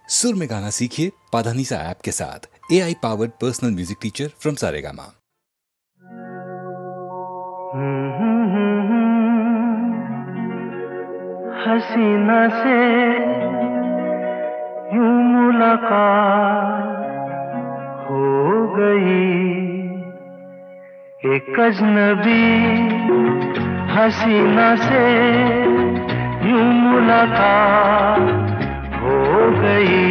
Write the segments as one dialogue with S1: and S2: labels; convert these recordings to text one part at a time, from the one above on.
S1: सुर में गाना सीखिए पाधानीसा ऐप के साथ। AI powered personal music teacher from Saregama.
S2: हसीना से यूं मुलाकात हो गई, एक अजनबी हसीना से यूं मुलाकात हो गई।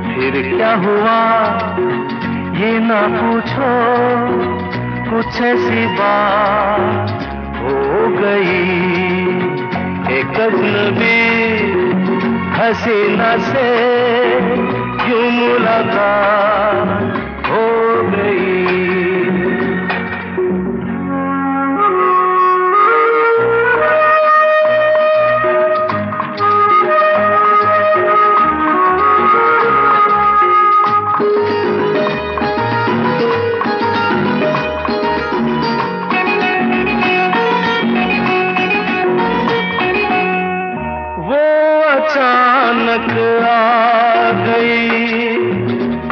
S2: फिर क्या हुआ ये ना पूछो, कुछ ऐसी बात हो गई। एक अजनबी हसीना से यूं मुलाकात हो गई। अचानक आ गई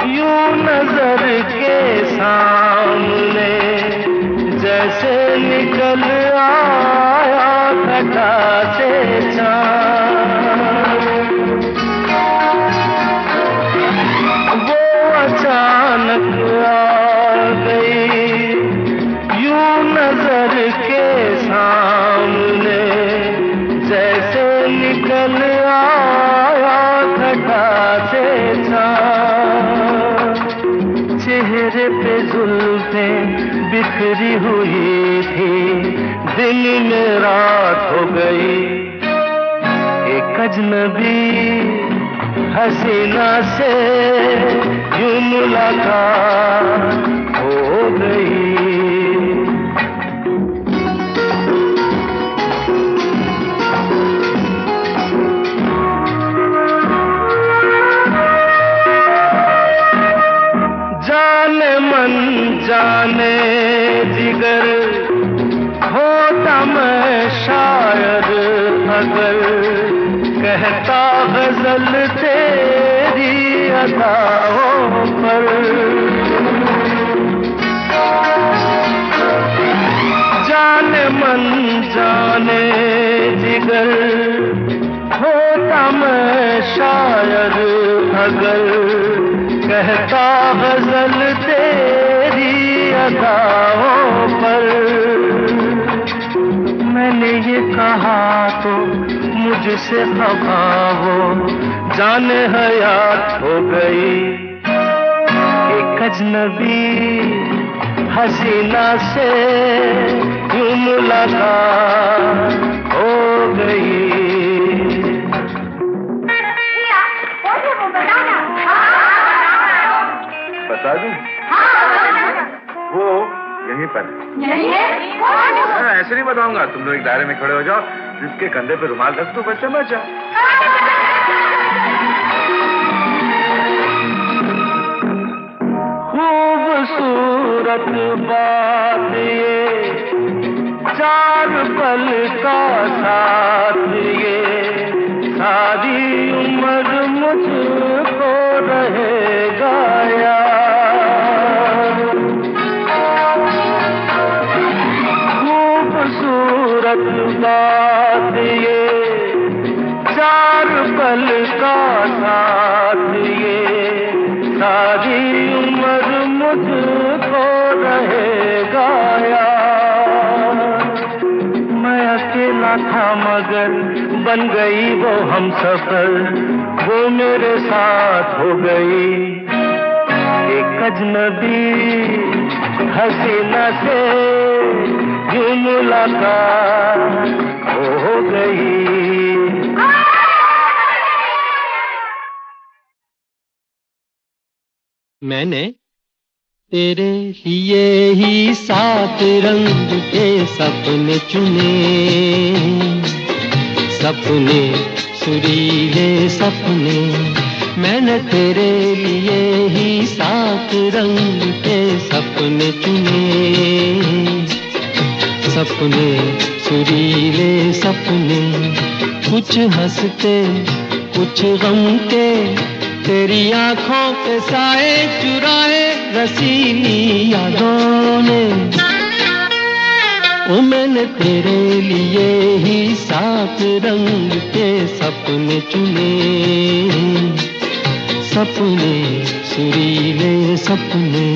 S2: यूं नजर के सामने, जैसे निकल आया घटा से चाँद। वो अचानक आ गई यूं नजर के सामने, जैसे निकल चेहरे पे जुल्फें बिखरी हुई थी, दिन में रात हो गई। एक अजनबी हसीना से यूं मुलाकात हो गई। जाने जिगर होता मैं शायद अगर, कहता गजल तेरी अदाओं पर। जाने मन जाने जिगर होता मैं शायद अगर, कहता गजल तेरी अदाओं पर। मैंने ये कहा तो मुझसे खफा वो जाने हयात हो गई। एक अजनबी हसीना से यूं मुलाकात हो गई।
S3: बता दूं? वो यहीं पर ऐसे नहीं बताऊंगा। तुम लोग एक दायरे में खड़े हो जाओ, जिसके कंधे पे रुमाल रख दो, बस समझ जाओ।
S2: खूबसूरत बात ये, चार पल का साथ ये, सारी उम्र मुझको रहेगा याद। खूबसूरत बात ये, चार पल का साथ ये, सारी उम्र मुझको रहेगा याद। मैं अकेला था मगर बन गई वो हमसफर, वो मेरे साथ हो गई। एक अजनबी हसीना से यूं मुलाकात हो गई।
S4: मैंने तेरे लिए ही 7 रंग के सपने चुने, सपने सुरीले सपने। मैंने तेरे लिए ही 7 रंग के सपने चुने, सपने सुरीले सपने। कुछ हंसते कुछ गम के, तेरी आंखों पे साए चुराए रसीली यादों ने। ओ मैंने तेरे लिए ही 7 रंग के सपने चुने, सपने सुरीले सपने।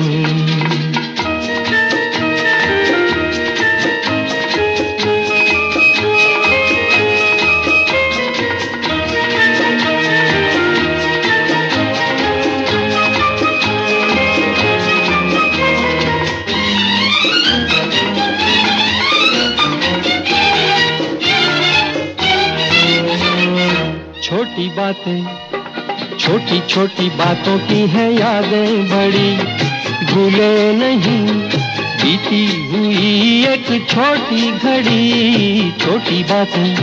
S4: छोटी बातें, छोटी छोटी बातों की है यादें बड़ी, भूले नहीं बीती हुई एक छोटी घड़ी। छोटी बातें,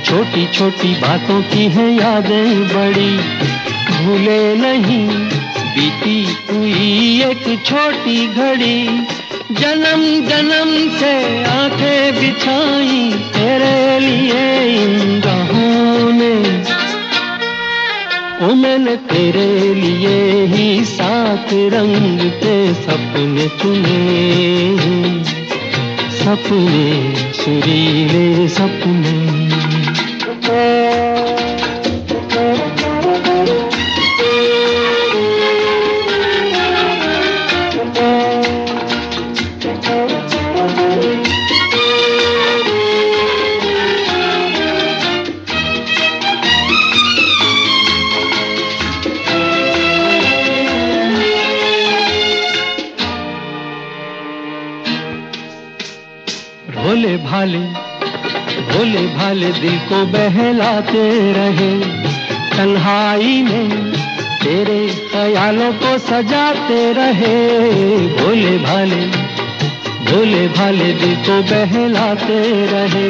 S4: छोटी छोटी बातों की है यादें बड़ी, भूले नहीं बीती हुई एक छोटी घड़ी। जन्म जन्म से आंखें बिछाई तेरे लिए इन राहों ने। ओ मैंने तेरे लिए ही 7 रंग के सपने चुने, सपने सुरीले सपने। भोले भाले, भोले भाले दिल को बहलाते रहे, तन्हाई में तेरे ख्यालों को सजाते रहे। भोले भाले, भोले भाले दिल को बहलाते रहे,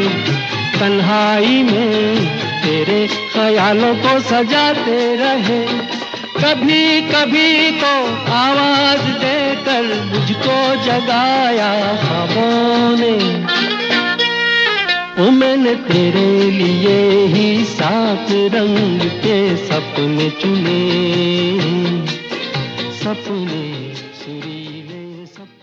S4: तन्हाई में तेरे ख्यालों को सजाते रहे। कभी कभी तो आवाज देकर मुझको जगाया ख्वाबों ने। ओ मैंने तेरे लिए ही 7 रंग के सपने चुने, सपने सुरीले सपने।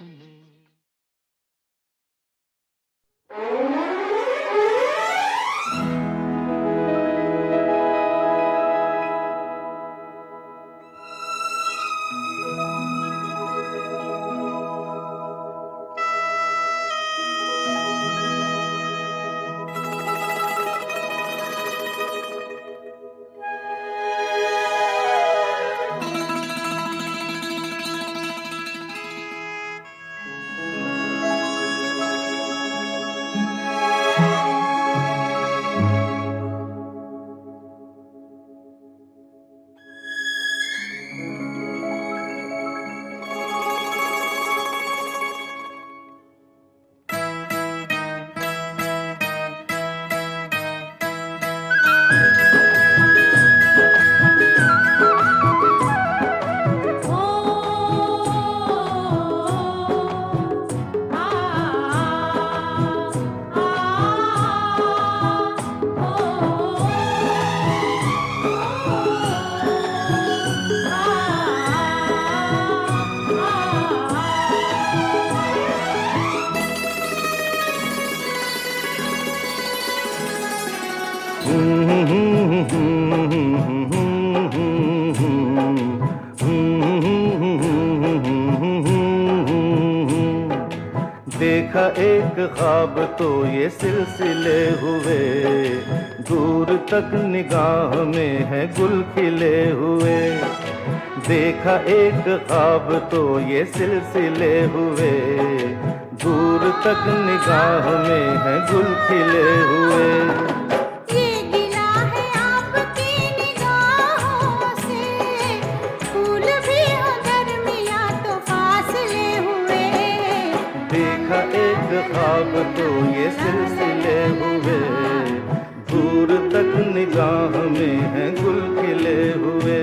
S2: देखा एक ख्वाब तो ये सिलसिले हुए, दूर तक निगाह में है गुल खिले हुए। देखा एक ख्वाब तो ये सिलसिले हुए, दूर तक निगाह में है गुल खिले हुए।
S5: ये गिला है आपकी निगाहों से, फूल भी हो दरमियां तो फासले हुए।
S2: देखा एक ख्वाब तो ये सिलसिले हुए, दूर तक निगाह में है गुल खिले हुए।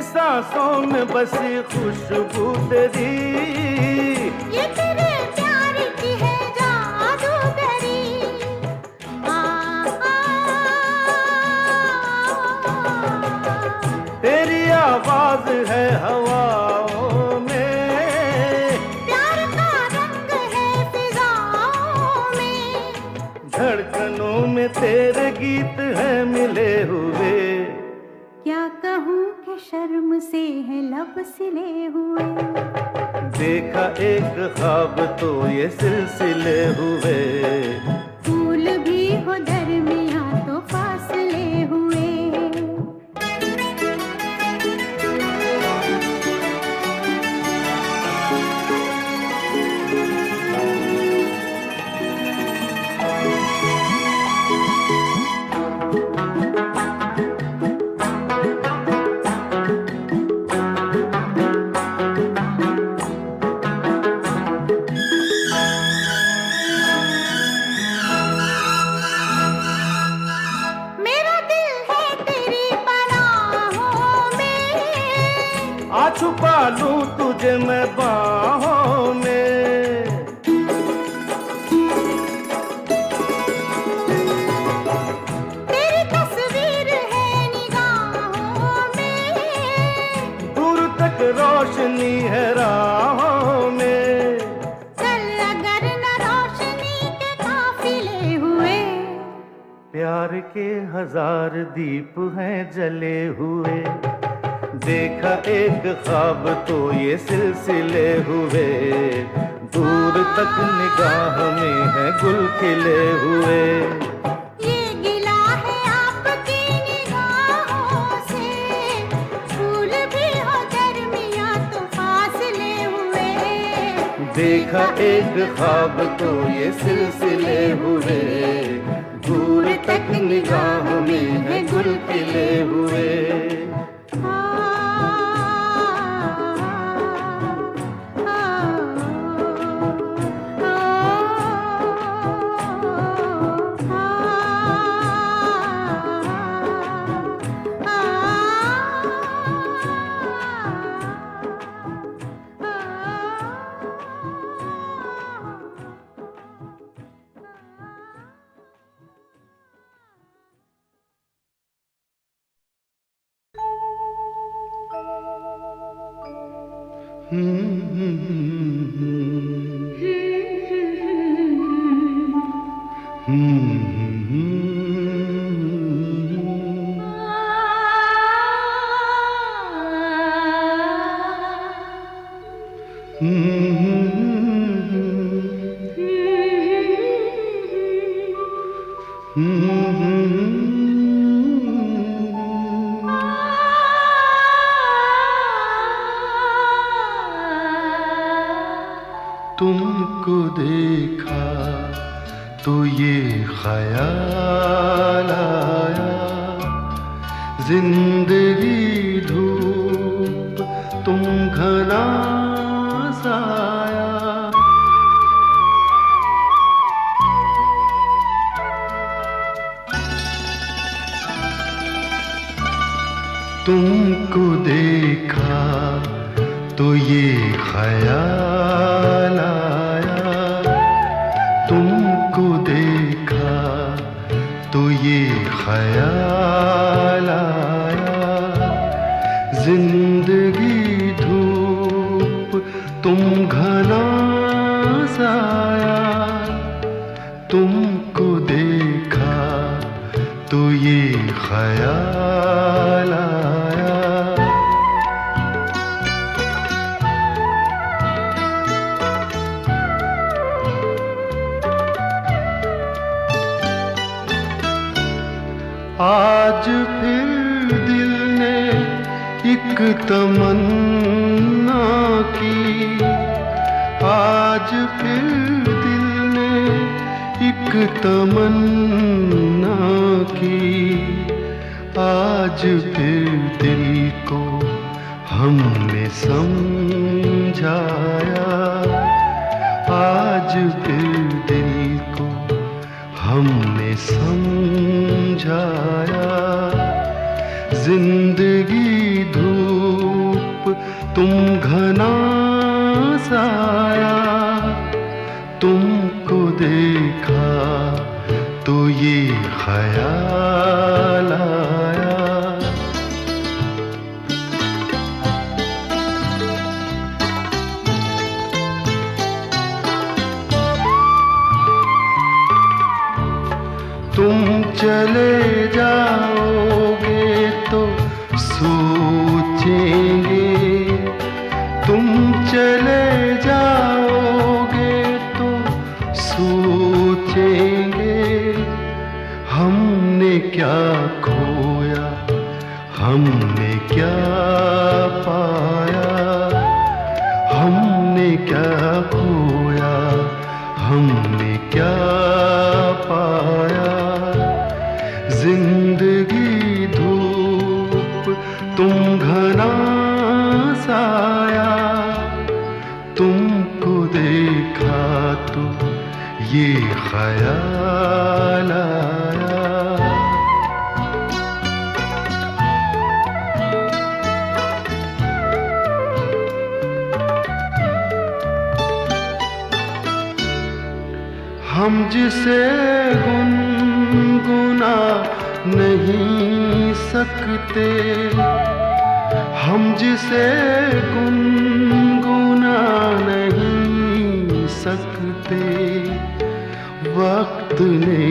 S2: सांसों में बसी खुशबू तेरी,
S5: ये तेरे प्यार की है जादूगरी।
S2: तेरी आवाज है हवाओं में,
S5: प्यार का रंग है फिजाओं में,
S2: धड़कनों में तेरे गीत हैं मिले हुए।
S5: क्या कहूँ कि शर्म से है लब सिले हुए।
S2: देखा एक ख्वाब तो ये सिलसिले हुए,
S5: फूल भी हो दरमियां तो फासले हुए। मेरा दिल है तेरी पनाहों में,
S2: आ छुपा लूं तुझे मैं बाहों में।
S5: तेरी तस्वीर है निगाहों में,
S2: दूर तक रोशनी है राहों में।
S5: चल अगर न रोशनी के काफिले हुए।
S2: प्यार के हजार दीप हैं जले हुए, देखा एक ख्वाब तो ये सिलसिले हुए। दूर तक निगाह में है गुल खिले हुए।
S5: ये गिला है आपकी निगाहों से, फूल भी हो दरमियां तो फासले हुए।
S2: देखा एक ख्वाब तो ये सिलसिले हुए, दूर तक निगाह में है गुल खिले हुए।
S6: तुमको देखा तो ये ख्याल आया, जिंदगी धूप तुम घना साया। तुमको देखा तो ये ख्याल आया, तुमको देखा तो ये ख्याल आया, जिंदगी धूप तुम घना साया। तुमको देखा तो ये ख्याल आया। आज फिर दिल ने एक तमन्ना की, आज फिर दिल ने एक तमन्ना की, आज फिर दिल को हमने समझाया, आज फिर दिल को हमने समझाया, जिंदगी धूप तुम घना साया, तुमको देखा तो ये ख्याल आया, तुम चले जाओगे तो सोचेंगे, तुम चले जाओगे तो सोचेंगे, हमने क्या खोया, हमने क्या पाया, हमने क्या खोया, हमने क्या पाया। जिंदगी धूप, तुम घना साया, तुमको देखा तो ये ख्याल आया। हम जिसे गुनगुना नहीं सकते, हम जिसे गुनगुना नहीं सकते, वक्त ने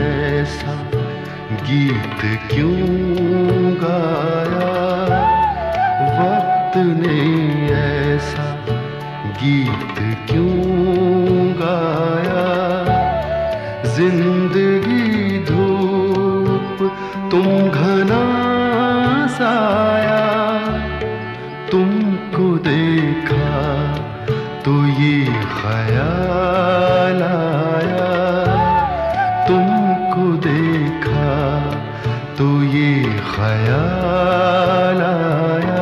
S6: ऐसा गीत क्यों गाया, वक्त ने ऐसा गीत क्यों गाया। जिंदगी धूप, तुम घना साया, तुमको देखा तो ये ख्याल आया, तुमको देखा तो ये ख्याल आया।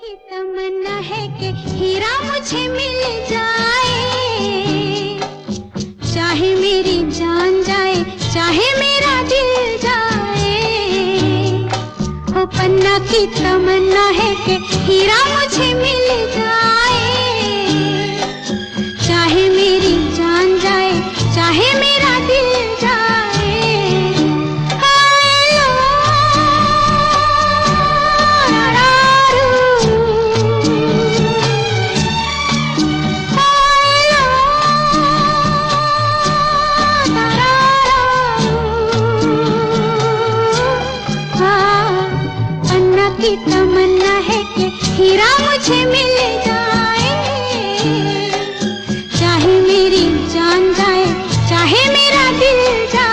S5: की तमन्ना है कि हीरा मुझे मिल जाए, चाहे मेरी जान जाए, चाहे मेरा दिल जाए। ओ पन्ना की तमन्ना है कि हीरा मुझे मिल जाए, चाहे मेरी जान जाए, चाहे मेरा दिल जाए। की तमन्ना है कि हीरा मुझे मिल जाए, चाहे मेरी जान जाए, चाहे मेरा दिल जाए।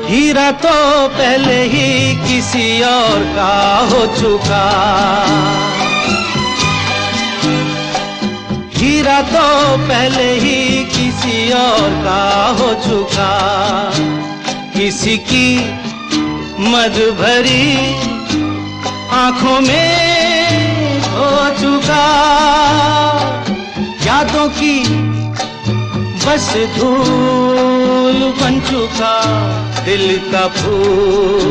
S4: हीरा तो पहले ही किसी और का हो चुका, हीरा तो पहले ही किसी और का हो चुका। किसी की मद भरी आंखों में हो चुका, यादों की बस धूल बन चुका दिल का फूल।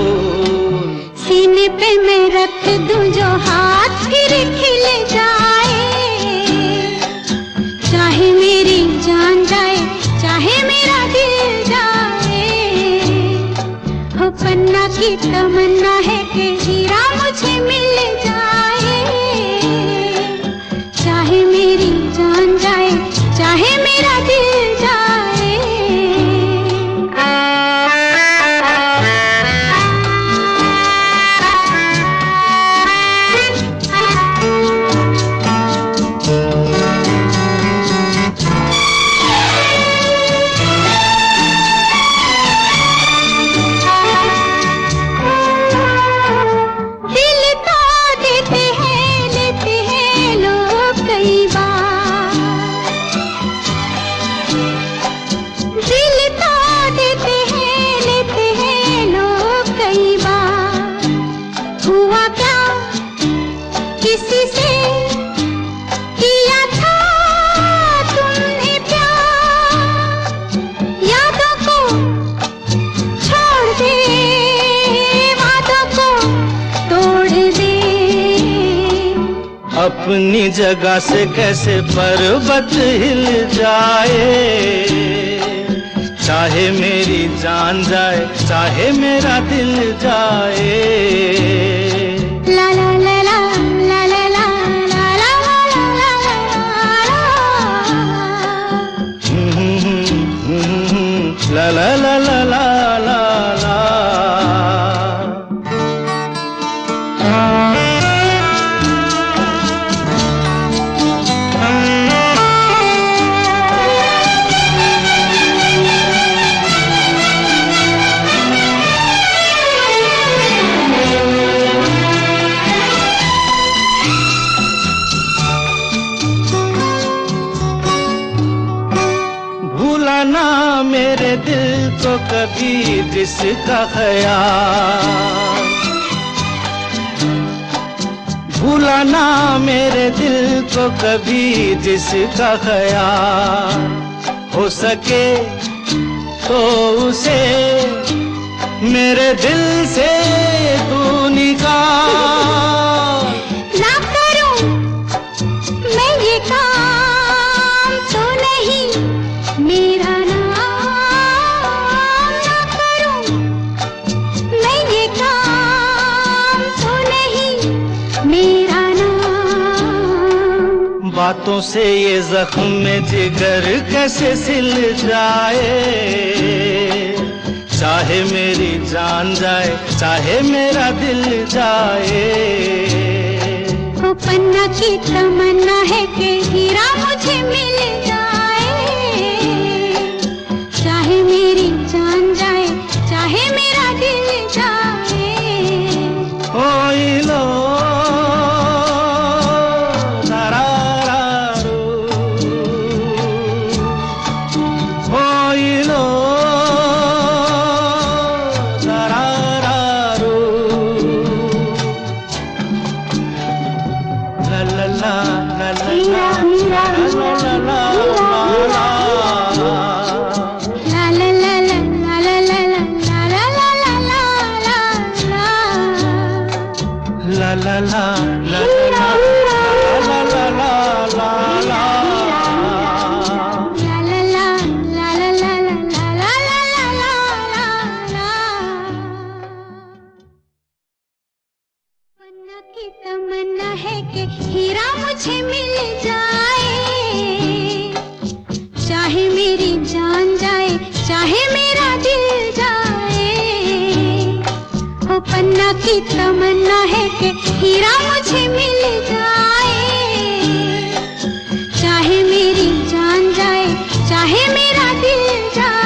S5: सीने पे मैं रख दूं जो हाथ फिर खिल जाए, चाहे मेरी जान जाए, चाहे मेरा दिल जाए। हो पन्ना की तमन्ना है कि हीरा मुझे मिल जाए, चाहे मेरी जान जाए, चाहे मेरा दिल जाए।
S7: अपनी जगह से कैसे पर्वत हिल जाए, चाहे मेरी जान जाए चाहे मेरा दिल जाए।
S5: ला ला ला ला ला ला ला ला ला ला
S7: ला ला ला ला ला ला। मेरे दिल को कभी जिसका ख्याल, भूला ना मेरे दिल को कभी जिसका ख्याल, हो सके तो उसे मेरे दिल से तू निकाल।
S5: ना करूं मैं ये काम तो नहीं मेरा नाम, ना करूं मैं ये काम तो नहीं मेरा नाम।
S7: बातों से ये जख्म में जिगर कैसे सिल जाए, चाहे मेरी जान जाए चाहे मेरा दिल जाए।
S5: वो पन्ना की तमन्ना है कि हीरा मुझे मिल जाए, चाहे मेरी जान जाए चाहे मेरा दिल जाए।
S7: ओ लो
S5: तमन्ना है कि हीरा मुझे मिल जाए, चाहे मेरी जान जाए चाहे मेरा दिल जाए। वो पन्ना की तमन्ना है कि हीरा मुझे मिल जाए, चाहे मेरी जान जाए चाहे मेरा दिल जाए।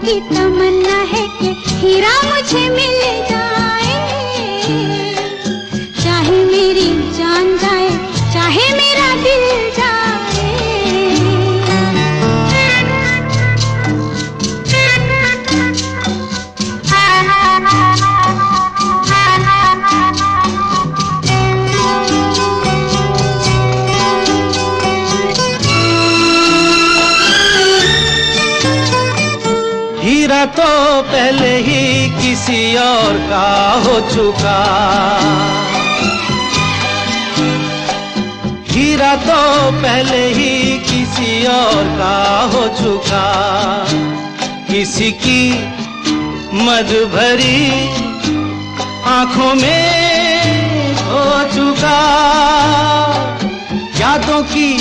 S5: की तमन्ना है कि हीरा मुझे मिल जाए, चाहे मेरी जान जाए चाहे मेरा दिल जाए।
S7: हीरा तो पहले ही किसी और का हो चुका, हीरा तो पहले ही किसी और का हो चुका। किसी की मद भरी आंखों में हो चुका, यादों की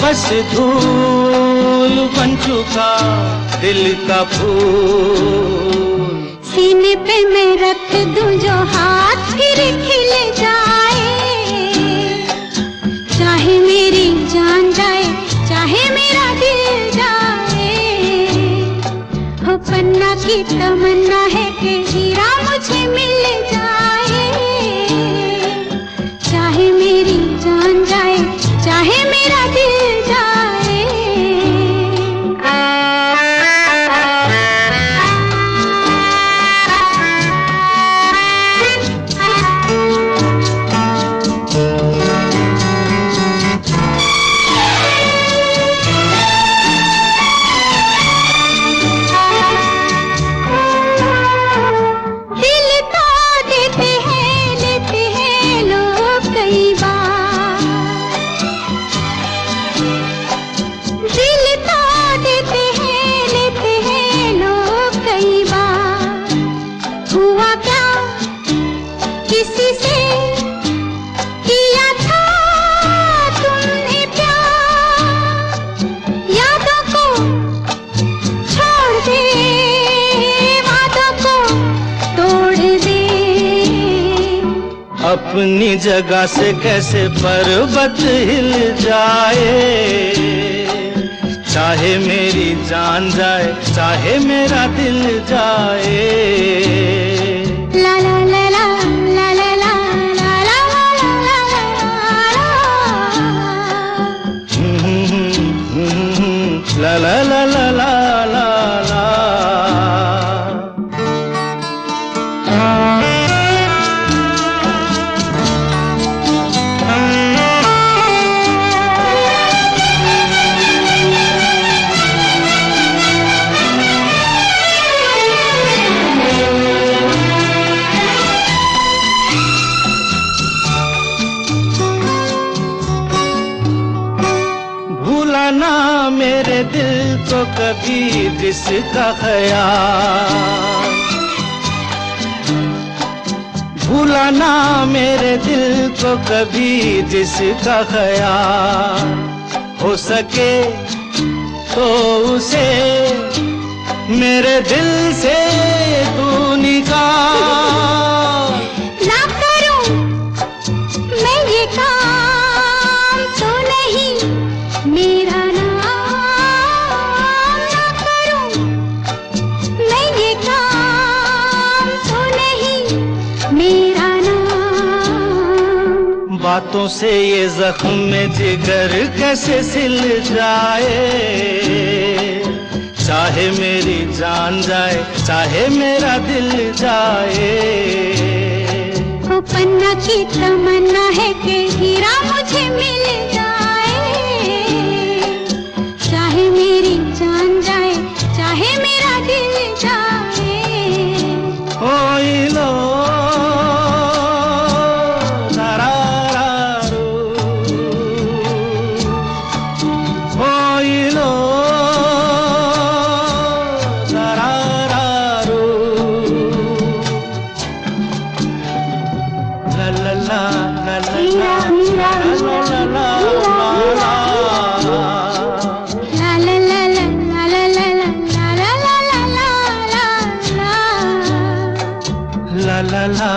S7: बस धूल बन चुका दिल का फूल।
S5: सीने पे मैं रख दूं जो हाथ फिर खिल जाए, चाहे मेरी जान जाए चाहे मेरा दिल जाए। हो पन्ना की तमन्ना है कि हीरा मुझे मिल जाए, चाहे मेरी जान जाए चाहे मेरा दिल जाए।
S7: अपनी जगह से कैसे पर्वत हिल जाए। चाहे मेरी जान जाए, चाहे मेरा दिल जाए।
S5: ला ला ला ला ला ला ला ला ला ला
S7: ला ला ला ला ला ला ला। भूलाना मेरे दिल को कभी जिसका ख्याल, भूलाना मेरे दिल को कभी जिसका ख्याल। हो सके तो उसे मेरे दिल से तू निकाल।
S5: ना करूं मैं ये काम तो नहीं मेरा नाम, ना करूं मैं ये काम तो नहीं मेरा नाम।
S7: बातों से ये जख्म में जिगर कैसे सिल जाए। चाहे मेरी जान जाए, चाहे मेरा दिल जाए।
S5: ओ पन्ना की तमन्ना है कि हीरा मुझे मिल जाए। चाहे मेरी जान जाए, चाहे मेरा दिल जाए।
S7: ओई लो तारारारू, ओई लो तारारारू, ला ला ला ला ला
S5: हीरा हीरा
S7: ला ला ला ला ला।
S5: ला ला ला ला ला ला ला ला ला ला ला ला ला।
S7: La la la